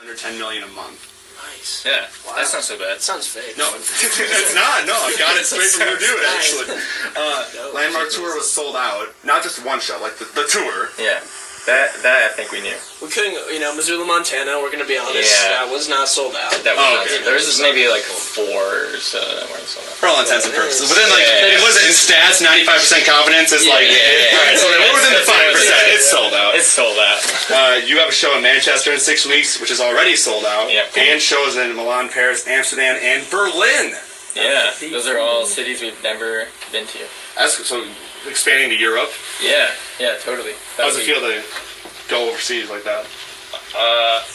under 10 million a month. Nice. Yeah, Wow. that's not so bad. That sounds fake. No, it's not. No, I got it straight from your dude, actually. Landmark Tour was sold out. Not just one show, like the tour. Yeah. That I think we knew. We couldn't, Missoula, Montana, we're going to be honest, that was not sold out. That was not sold out. There was maybe like 4 or so that weren't sold out. For all intents and purposes. But then, it was in stats, 95% confidence is Alright, so we're within the 5%. It's sold out. It's sold out. You have a show in Manchester in 6 weeks, which is already sold out. Yep. And shows in Milan, Paris, Amsterdam, and Berlin. Yeah, those are all cities we've never been to. So, expanding to Europe. Yeah, totally. How does it feel to go overseas like that?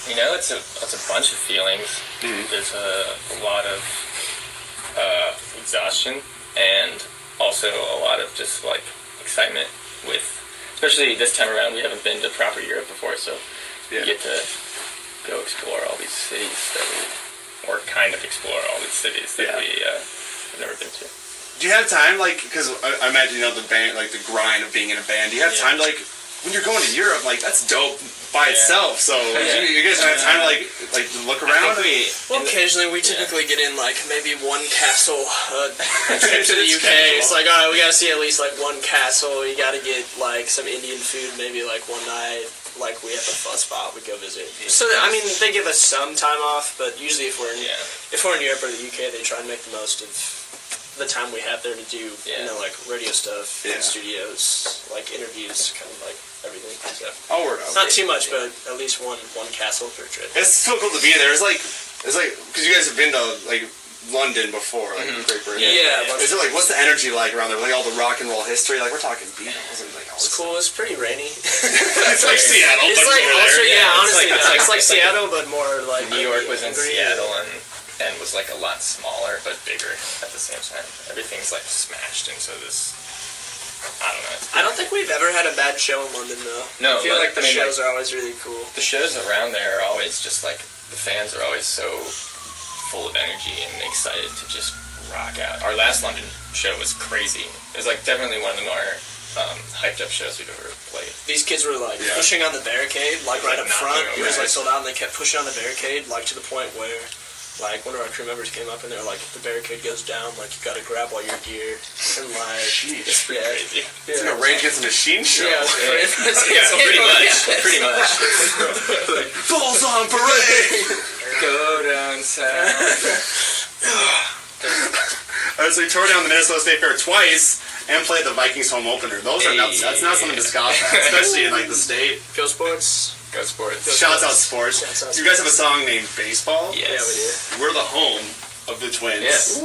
It's a bunch of feelings. Mm-hmm. There's a lot of exhaustion and also a lot of just like excitement with, especially this time around, we haven't been to proper Europe before, so we get to go explore all these cities or kind of explore all these cities that we have never been to. Do you have time, because I imagine, the band, the grind of being in a band, do you have time to, when you're going to Europe, that's dope by itself, so you guys have time to look around? Occasionally we typically get in, maybe one castle trip to the UK. It's like, alright, we gotta see at least, one castle, you gotta get, some Indian food, maybe, one night. We have a fun spot, we go visit. So, they give us some time off, but usually if we're in Europe or the UK, they try and make the most of the time we have there to do, radio stuff, studios, interviews, kind of everything. So, not too much, but at least one castle per trip. It's so cool to be there. It's because you guys have been to London before, Great Britain. Is it what's the energy like around there? All the rock and roll history. We're talking Beatles and all It's cool. It's pretty rainy. It's like Seattle. It's honestly, it's like Seattle, but more New York was in Seattle and was a lot smaller but bigger at the same time. Everything's smashed into this. I don't know. I don't think we've ever had a bad show in London though. No, I feel the shows are always really cool. The shows around there are always just the fans are always so full of energy and excited to just rock out. Our last London show was crazy. It was definitely one of the more hyped up shows we've ever played. These kids were pushing on the barricade right up front. It was sold out, and they kept pushing on the barricade to the point where one of our crew members came up and they were if the barricade goes down, you gotta grab all your gear and Jeez, it's pretty crazy. It's a Rage Against the Machine show. Pretty much. Balls on parade. Go down south. So you tore down the Minnesota State Fair twice and played the Vikings home opener. Those are nuts. That's not something to scoff at, especially in the state. Go Sports. Go Sports. Shouts out Sports. You guys have a song named Baseball? Yes. Yeah, we do. We're the home of the Twins. Yes.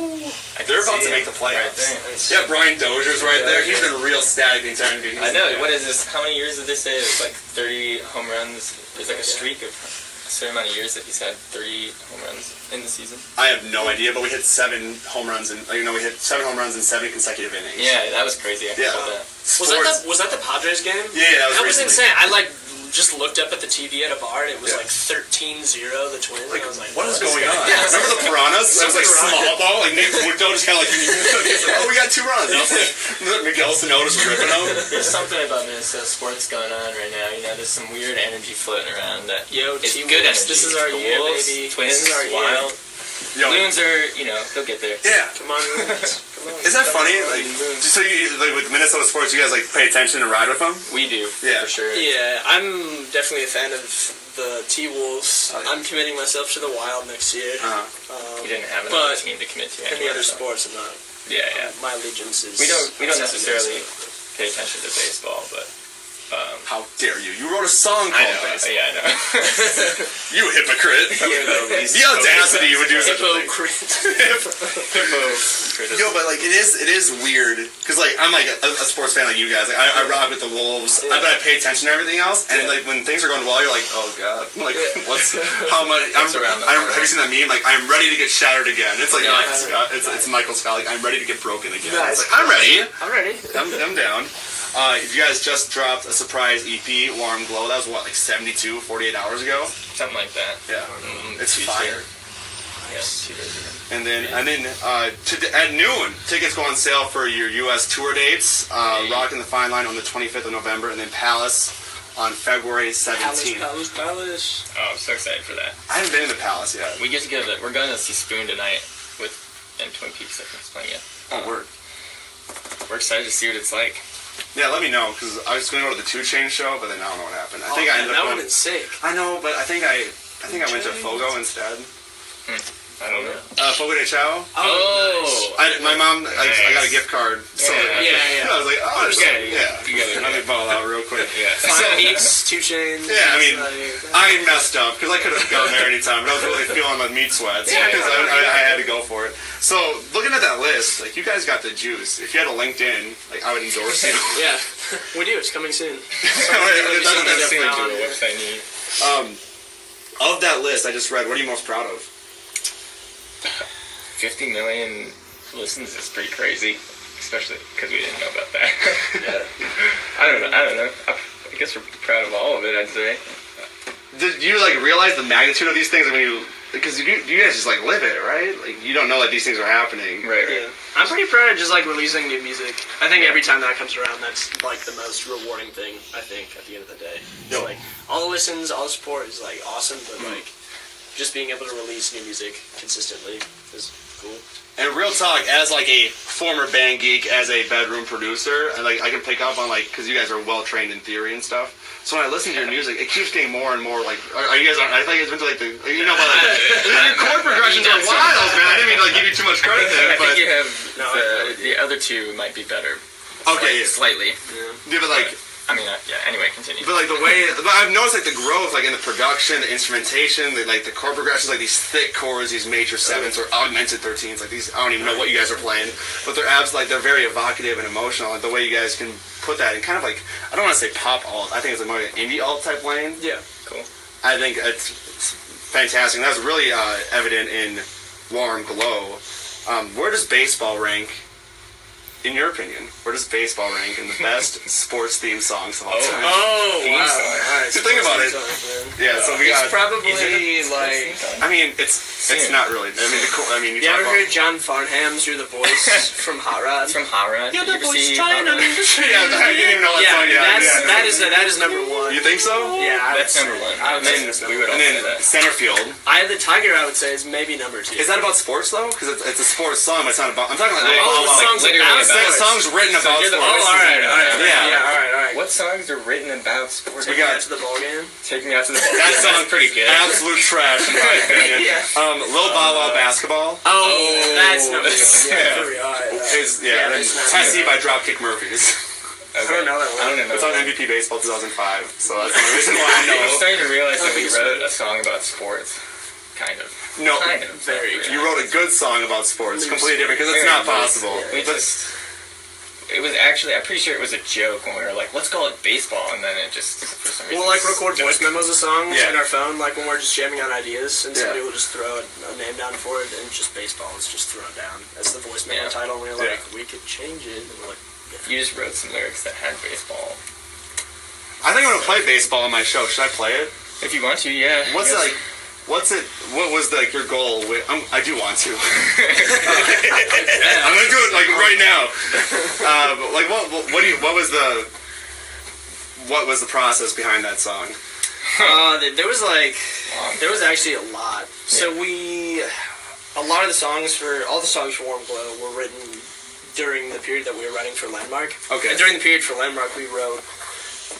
They're about to make the playoffs. Right Brian Dozier's right there. He's been real static the entire game. I know. What is this? How many years did they say? It was 30 home runs. There's a streak of a certain amount of years that he's had 30 home runs in the season. I have no idea, but we hit 7 home runs we hit 7 home runs in 7 consecutive innings. Yeah, that was crazy. I forgot that. Was that the Padres game? Yeah, that was insane. I just looked up at the TV at a bar and it was 13-0 the Twins. And I was what is going on? Yeah, remember the Piranhas? It was small ball. Nick Muto just kind of we got 2 runs. I was Miguel Sanota's ripping them. There's something about Minnesota sports going on right now. There's some weird energy floating around that. It's good energy. This is our year, Wolves, baby. Twins, this is our Wild. Loons are, they'll get there. Yeah. Come on, Loons. Isn't that funny? So with Minnesota sports, you guys pay attention and ride with them? We do, for sure. Yeah, I'm definitely a fan of the T-Wolves. I'm committing myself to the Wild next year. We didn't have another team to commit to. Any other sports, I'm not. Yeah. My allegiance is. We don't necessarily pay attention to baseball, but. How dare you? You wrote a song called Baseball. Yeah, I know. You hypocrite. The audacity you would do such a thing. Hypocrite. Yo, but it is weird because I'm a sports fan like you guys. I rock with the Wolves, but I pay attention to everything else. And when things are going well, you're oh god, how much? Have you seen that meme? I'm ready to get shattered again. It's it's Michael Scott. I'm ready to get broken again. It's I'm ready. I'm down. You guys just dropped a surprise EP, Warm Glow. That was 48 hours ago? Something like that. Yeah. It's fire. Yes, 2 days ago. And then at noon, tickets go on sale for your U.S. tour dates. Rockin' the Fine Line on the 25th of November, and then Palace on February Palace, 17th. Palace. Oh, I'm so excited for that. I haven't been to the Palace yet. We get to go we're going to see Spoon tonight in Twin Peaks, I think it's playing it. Oh, word. We're excited to see what it's like. Yeah, let me know, because I was going to go to the 2 Chainz show, but then I don't know what happened. I think I ended that up would going... have been sick. I know, but I think I went to Fogo instead. I don't know. Fogo de Chao. Oh, nice. My mom, I got a gift card. So Yeah. I was like, oh, Okay, yeah. Let me ball out real quick. Yeah. Fine meats, 2 Chainz. Yeah, I mean, I messed up because I could have gone there anytime, but I was really feeling my meat sweats because I had to go for it. So looking at that list, like you guys got the juice. If you had a LinkedIn, like I would endorse you. Yeah, we do. It's coming soon. That's Definitely definitely do a website need. Of that list I just read, what are you most proud of? 50 million listens is pretty crazy, especially because we didn't know about that. I don't know. I guess we're proud of all of it, I'd say. Did you like realize the magnitude of these things when you? Because you guys just like live it, right? Like you don't know that these things are happening. Right. Yeah. I'm pretty proud of just like releasing new music. I think every time that comes around, that's like the most rewarding thing. I think at the end of the day, it's like all the listens, all the support is like awesome, but like just being able to release new music consistently is cool. And real talk, as like a former band geek, as a bedroom producer, and like I can pick up on like because you guys are well trained in theory and stuff. So when I listen to your music, it keeps getting more and more like. Are you guys? I thought you guys went to like the. You know, about like your chord progressions are wild, man. I didn't mean to like give you too much credit there, I but think you have the other two might be better. okay, Slightly. yeah, but like. I mean, anyway, continue. But like the way, but I've noticed like the growth, like in the production, the instrumentation, like the chord progressions, like these thick chords, these major sevenths or augmented 13s, like these. I don't even know what you guys are playing, but they're very evocative and emotional. Like the way you guys can put that in kind of like, I don't want to say pop alt. I think it's like more like an indie alt type lane. Yeah, Cool. I think it's fantastic. And that was really evident in Warm Glow. Where does baseball rank? In your opinion, where does baseball rank in the best sports theme songs of all time? Oh, Theme wow. song. Alright, So think about it. Yeah, so we got. It's probably like. I mean, it's not really. I mean, you You talk ever about. heard John Farnham's "You're the Voice" from Hot Rod? It's from Hot Rod. You're Did the you ever voice see trying Hot to. Rod? Yeah, I didn't even know that song. That is number one. You think so? Yeah, That's number one. I would And say then we would all And say then that. Centerfield. Eye of the Tiger, I would say, is maybe number 2. Is that about sports though? Because it's a sports song, but it's not about. I'm talking about. Oh, the song's literally about about sports. Songs written about you're the sports. voice. Alright. Yeah. Alright. What songs are written about sports? We got- To the ball game. Take Me Out to the Ball. That That song's pretty good. Absolute trash in my opinion. Yeah. Lil Bow Wow Basketball Oh, that's number 1. yeah. Yeah, alright. is then that's not Tessie by Dropkick Murphys. Okay. I don't know that one. I don't know. It's on MVP Baseball 2005, so that's the only reason why I know. I'm starting to realize that I we think it's wrote right. a song about sports. Kind of. No, Kind of. Very. Not really. you wrote a good song about sports, completely different because it's Yeah, not but possible. We But just. It was actually, I'm pretty sure it was a joke when we were like, let's call it baseball, and then it just, for some reason. We'll like record voice memos of songs Yeah. in our phone, like when we're just jamming on ideas, and somebody Yeah. will just throw a name down for it, and just baseball is just thrown down as the voice memo Yeah. title. And we're Yeah. like, we could change it. And we're like, You just wrote some lyrics that had baseball. I think I'm gonna play baseball on my show. Should I play it? If you want to, yeah. What's it Yes. like? What's it? What was like your goal? I do want to. I'm gonna do it like right now. But, like what was the process behind that song? there was actually a lot. So a lot of the songs all the songs for Warm Glow were written during the period that we were writing for Landmark. Okay. And during the period for Landmark, we wrote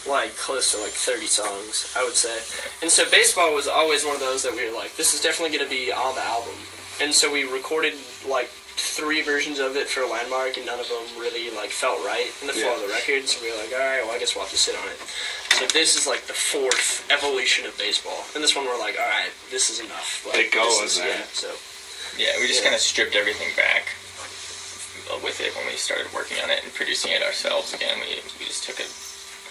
like close to like 30 songs, I would say. And so baseball was always one of those that we were like, this is definitely going to be on the album. And so we recorded like 3 versions of it for Landmark, and none of them really like felt right in the flow of the record. So we were like, all right, well, I guess we'll have to sit on it. So this is like the 4th evolution of baseball, and this one we're like, all right, this is enough. Like, It goes, this is, man. yeah. So Yeah, we just kind of stripped everything back with it when we started working on it and producing it ourselves again. We just took a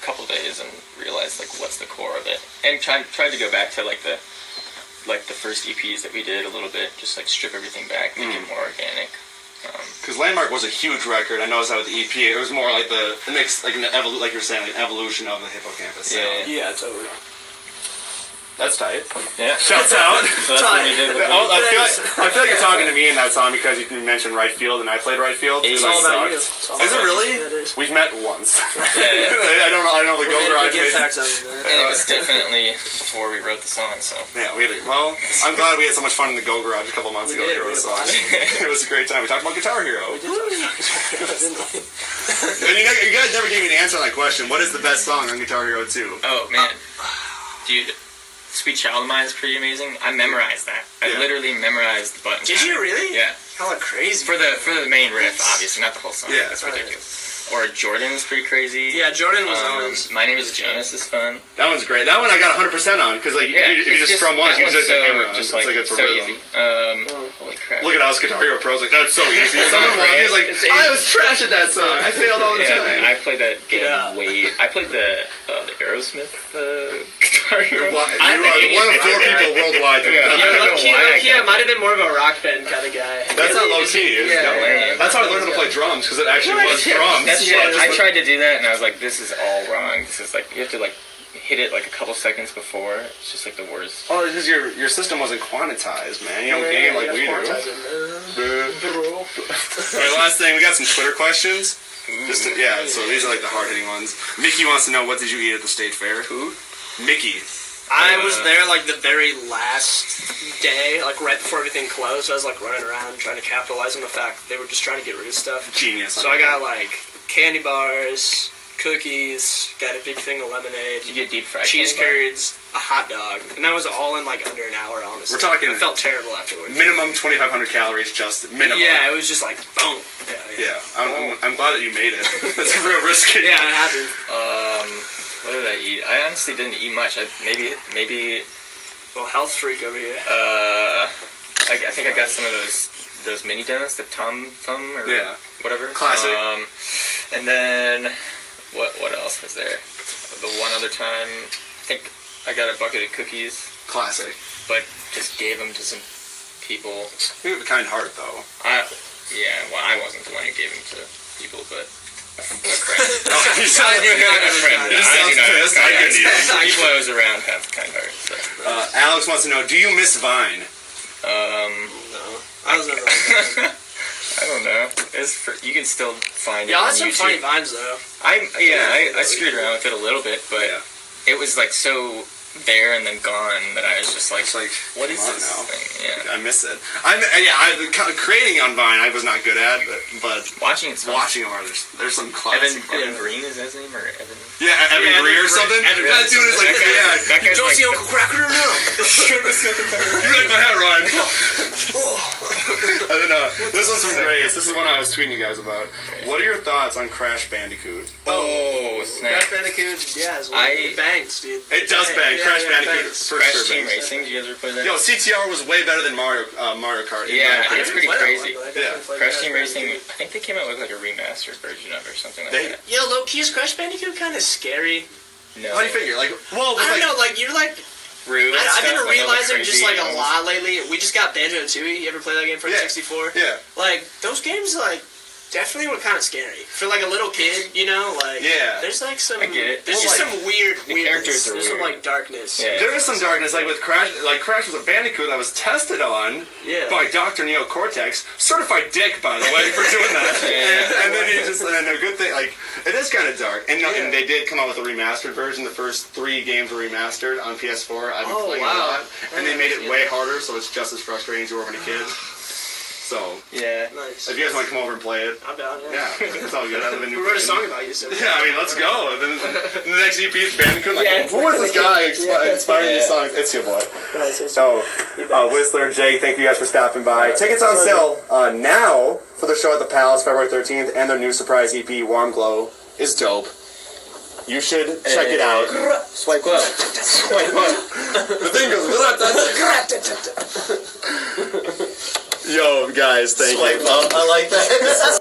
couple days and realized like what's the core of it, and tried to go back to like the first EPs that we did a little bit, just like strip everything back, make it more organic. Because Landmark was a huge record. I noticed that with the EP. It was more like the mix, like like you're saying, like an evolution of the Hippo Campus sound. yeah, totally. That's tight. Yeah. Shouts out. So that's what we did with I feel like you're talking to me in that song because you mentioned right field and I played right field. It's all about you. Is it really? Yeah, it is. We've met once. Yeah. I don't know the Go Garage. And it was definitely before we wrote the song, so. Yeah, well, I'm glad we had so much fun in the Go Garage a couple months ago. It was a great time. We talked about Guitar Hero. And you guys never gave me an answer on that question. What is the best song on Guitar Hero 2? Oh, man. Dude, Sweet Child of Mine is pretty amazing. I memorized that. I literally memorized the buttons. Did you really? Yeah. Hella crazy. For the main riff, obviously, not the whole song. Yeah, that's ridiculous. Or Jordan was pretty crazy. Yeah, Jordan was always. My Name is Jonas is fun. That one's great. That one I got 100% on because like if you just strum one, you just it's so easy. Holy crap! Look at us Guitar Hero pros. Like that's so easy. Someone was like, I was trash at that song. I failed all the time. I played that game I played the Aerosmith Guitar Hero. You are one of 4 people worldwide. Yeah, might have been more of a rock band kind of guy. That's not low key. That's how I learned how to play drums because it actually was drums. I tried to do that and I was like, this is all wrong. This is like you have to like hit it like a couple seconds before. It's just like the worst. Oh, because your system wasn't quantized, man. You don't game like we do. Alright, last thing, we got some Twitter questions. So these are like the hard-hitting ones. Mickey wants to know, what did you eat at the state fair? Who? Mickey. I was there like the very last day, like right before everything closed. So I was like running around trying to capitalize on the fact they were just trying to get rid of stuff. Genius. So I got like candy bars, cookies, got a big thing of lemonade. Did you get deep fried cheese curds, a hot dog, and that was all in like under an hour. Honestly, we're talking. I felt terrible afterwards. Minimum 2,500 calories, just minimum. Yeah, it was just like boom. Yeah. I'm glad that you made it. That's a real risk. Yeah, it happened. What did I eat? I honestly didn't eat much. Maybe. Well, health freak over here. I think I got some of those mini donuts, the Tom Thumb or whatever. Classic. And then what else was there? The one other time, I think I got a bucket of cookies. Classic. But just gave them to some people. You have a kind heart, though. I wasn't the one who gave them to people, but a friend. You sound like a friend. It sounds pissed. People I was around have kind heart. So. Alex wants to know, do you miss Vine? No. I was never on Vine. I don't know. You can still find it on that's some YouTube. funny Vines, though. I screwed around with it a little bit, but it was like so there and then gone that I was just like what is this thing? Yeah. I miss it. Creating on Vine I was not good at, but watching them there's some classic. Evan Green is his name, or Evan? Yeah, Evan Green or something. That dude is like that guy's don't see Uncle Cracker now. You like my hat, Ryan? I don't know. This one's from Grace. This is one I was tweeting you guys about. What are your thoughts on Crash Bandicoot? Oh, snap! Crash Bandicoot, it bangs, dude. It does bang. Crash Bandicoot. Crash Team Racing. Did you guys ever play that? Yo, CTR was way better than Mario Kart. Yeah, it's pretty crazy. Crash Team Racing. I think they came out with like a remastered version of it or something like that. Yo, low key, is Crash Bandicoot kind of scary? No. How do you figure? I don't know. Like you're like. Rude. I've been realizing just like a lot lately. We just got Banjo-Tooie. You ever play that game for 64? Yeah. Like those games, like definitely were kind of scary for like a little kid. You know, like there's like some. I get it. There's just some weird. Characters are There's some like darkness. Yeah. There is some darkness, like with Crash. Like Crash was a Bandicoot that was tested on by Dr. Neo Cortex, certified dick by the way for doing that. And then and a good thing, like it is kind of dark. And they did come out with a remastered version. The first 3 games were remastered on PS4. I've been playing a lot, and they made it way harder, so it's just as frustrating as you were when a kid. So nice. If you guys want to come over and play it, I'm down. Yeah, it's all good. We wrote a song about you, so yeah. I mean, let's go. Then the next EP is Bandicoot. Like, who is this guy inspiring these songs? It's your boy. So, Whistler, Jake, thank you guys for stopping by. Tickets on sale now for the show at the Palace, February 13th, and their new surprise EP, Warm Glow, is dope. You should check it out. Swipe up. Swipe up. The thing goes. Yo, guys, thank you. Swipe up. I like that.